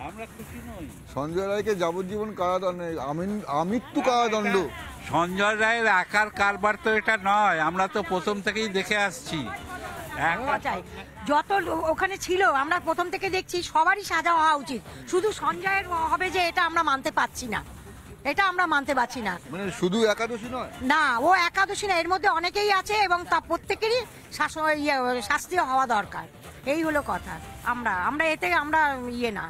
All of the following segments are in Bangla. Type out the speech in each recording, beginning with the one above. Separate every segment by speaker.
Speaker 1: আমরা খুশি নই।
Speaker 2: সঞ্জয় রায়কে যাবজ্জীবন কারাদণ্ড, আমৃত্যু কারাদণ্ড।
Speaker 1: সঞ্জয় রায়ের একার কারবার তো এটা নয়, আমরা তো প্রথম থেকেই দেখে আসছি।
Speaker 3: যত ওখানে ছিল আমরা প্রথম থেকে দেখছি সবারই সাজা হওয়া উচিত, শুধু সঞ্জয়ের হবে যে এটা আমরা মানতে পারছি না, এটা আমরা মানতে পারছি না।
Speaker 2: মানে শুধু একাদশী নয়,
Speaker 3: না ও একাদশী না, এর মধ্যে অনেকেই আছে এবং তা প্রত্যেকেরই শাস্তি হওয়া দরকার, এই হলো কথা। আমরা এতে আমরা না।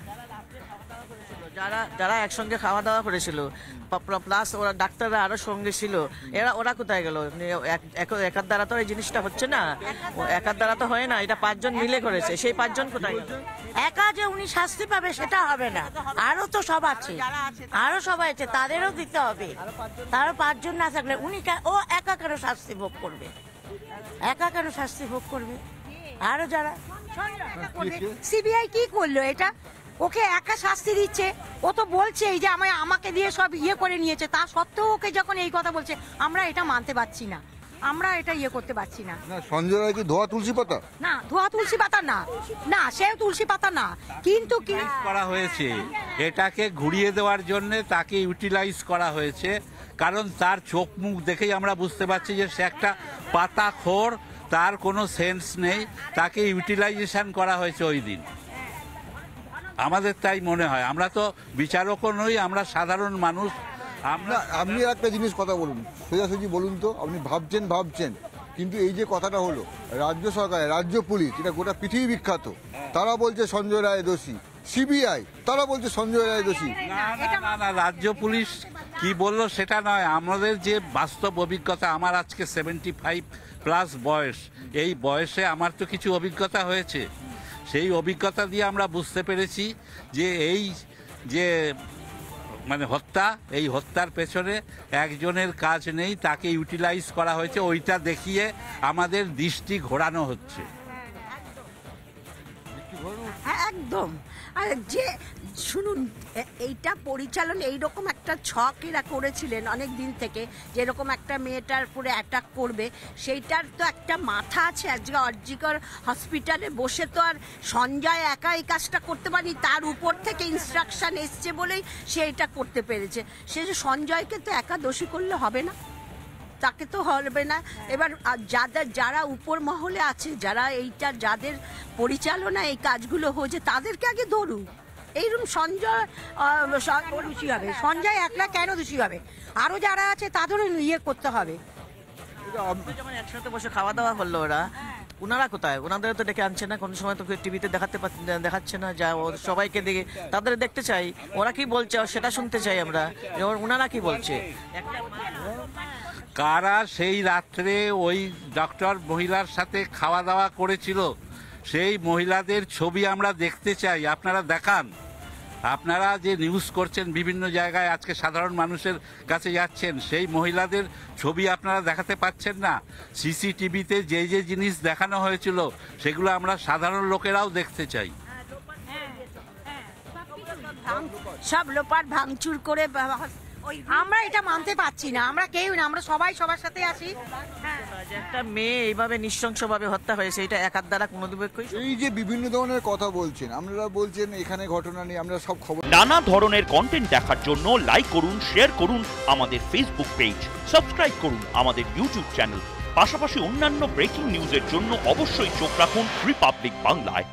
Speaker 4: যারা যারা একসঙ্গে খাওয়া দাওয়া করেছিল প্লাস ওরা ডাক্তাররা আরো সঙ্গে ছিল, ওরা কোথায় গেল? একার দ্বারা তো এই জিনিসটা হচ্ছে না, একার দ্বারা তো হয় না, এটা 5 জন মিলে করেছে, সেই 5 জন কোথায় গেল?
Speaker 3: একা যে উনি শাস্তি পাবে সেটা হবে না, আরো তো সব আছে, আরো সবাই আছে, তাদেরও দিতে হবে। তারও 5 জন না থাকলে উনি ও একা কেন শাস্তি ভোগ করবে? একা কেন শাস্তি ভোগ করবে? আরো যারা সিবিআই কি করলো? এটা ওকে একা শাস্তি দিচ্ছে, ও তো বলছে এই যে আমাকে দিয়ে সব করে নিয়েছে, তা সত্ত্বেও ওকে যখন এই কথা বলছে আমরা এটা মানতে পারছি না, আমরা এটা করতে পারছি না।
Speaker 2: সঞ্জয় রায় কি ধোয়া তুলসী পাতা?
Speaker 3: না, ধোয়া তুলসী পাতা না, না সেও তুলসী পাতা না, কিন্তু কি
Speaker 1: করা হয়েছে এটাকে ঘুরিয়ে দেওয়ার জন্য তাকে ইউটিলাইজ করা হয়েছে, কারণ তার চোখ মুখ দেখেই আমরা বুঝতে পারছি যে সে একটা পাতাখোর, তার কোনো সেন্স নেই, তাকে ইউটিলাইজেশন করা হয়েছে ওই দিন। আমাদের তাই মনে হয়, আমরা তো বিচারকও নই, আমরা সাধারণ মানুষ।
Speaker 2: আপনি একটা জিনিস কথা বলুন, সোজাসুজি বলুন তো, আপনি ভাবছেন কিন্তু এই যে কথাটা হলো, রাজ্য সরকার, রাজ্য পুলিশ, এটা গোটা পৃথিবী বিখ্যাত, তারা বলছে সঞ্জয় রায় দোষী, সিবিআই তারা বলছে সঞ্জয় রায় দোষী।
Speaker 1: না, রাজ্য পুলিশ কি বললো সেটা নয়, আমাদের যে বাস্তব অভিজ্ঞতা, আমার আজকে 75+ বয়স, এই বয়সে আমার তো কিছু অভিজ্ঞতা হয়েছে, সেই অভিজ্ঞতা দিয়ে আমরা বুঝতে পেরেছি যে এই যে মানে হত্যা, এই হত্যার পেছনে একজনের কাজ নেই, তাকে ইউটিলাইজ করা হয়েছে, ওইটা দেখিয়ে আমাদের দৃষ্টি ঘোরানো হচ্ছে।
Speaker 5: একদম। আর যে শুনুন, এইটা পরিচালন এইরকম একটা ছক এরা করেছিলেন অনেক দিন থেকে, যেরকম একটা মেয়েটার উপরে অ্যাটাক করবে, সেইটার তো একটা মাথা আছে। আজকে অর্জিকর হসপিটালে বসে তো আর সঞ্জয় একা এই কাজটা করতে পারেনি, তার উপর থেকে ইনস্ট্রাকশন এসছে বলেই সে এটা করতে পেরেছে। সে যে সঞ্জয়কে তো একা দোষী করলে হবে না, তাকে তো হবে না। এবার যারা উপর মহলে আছে, যারা যাদের পরিচালনা এই কাজগুলো হয়েছে, তাদেরকে আগে ধরুন। এইরকম সঞ্জয় দোষী হবে, সঞ্জয় একলা কেন দোষী হবে? আরো যারা আছে তাদেরও করতে হবে।
Speaker 4: যেমন একসাথে বসে খাওয়া দাওয়া হলো, ওনারা কোথায়? ওনাদের তো ডেকে আনছে না, কোনো সময় তো টিভিতে দেখাচ্ছে না, যা সবাইকে দেখে তাদের দেখতে চাই, ওরা কি বলছে সেটা শুনতে চাই আমরা, ওনারা কি বলছে।
Speaker 1: কারা সেই রাত্রে ওই ডক্টর মহিলার সাথে খাওয়া দাওয়া করেছিল, সেই মহিলাদের ছবি আমরা দেখতে চাই, আপনারা দেখান। আপনারা যে নিউজ করছেন বিভিন্ন জায়গায়, আজকে সাধারণ মানুষের কাছে যাচ্ছেন, সেই মহিলাদের ছবি আপনারা দেখাতে পাচ্ছেন না। সিসিটিভিতে যে যে জিনিস দেখানো হয়েছিল সেগুলো আমরা সাধারণ লোকেরাও দেখতে চাই।
Speaker 5: সব লোপাট ভাঙচুর করে
Speaker 3: আমরা এটা মানতে পারছি না, আমরা কেউ না, আমরা সবাই সবার সাথে আছি।
Speaker 4: একটা মেয়ে এইভাবে নৃশংসভাবে হত্যা হয়েছে, এটা একার দ্বারা কোনোদিন।
Speaker 2: এই যে বিভিন্ন ধরনের কথা বলছেন, আপনারা বলছেন এখানে ঘটনা নেই, আমরা সব খবর।
Speaker 6: নানা ধরনের কন্টেন্ট দেখার জন্য লাইক করুন, শেয়ার করুন আমাদের ফেসবুক পেজ, সাবস্ক্রাইব করুন আমাদের ইউটিউব চ্যানেল, পাশাপাশি অন্যান্য ব্রেকিং নিউজের জন্য অবশ্যই চোখ রাখুন রিপাবলিক বাংলায়।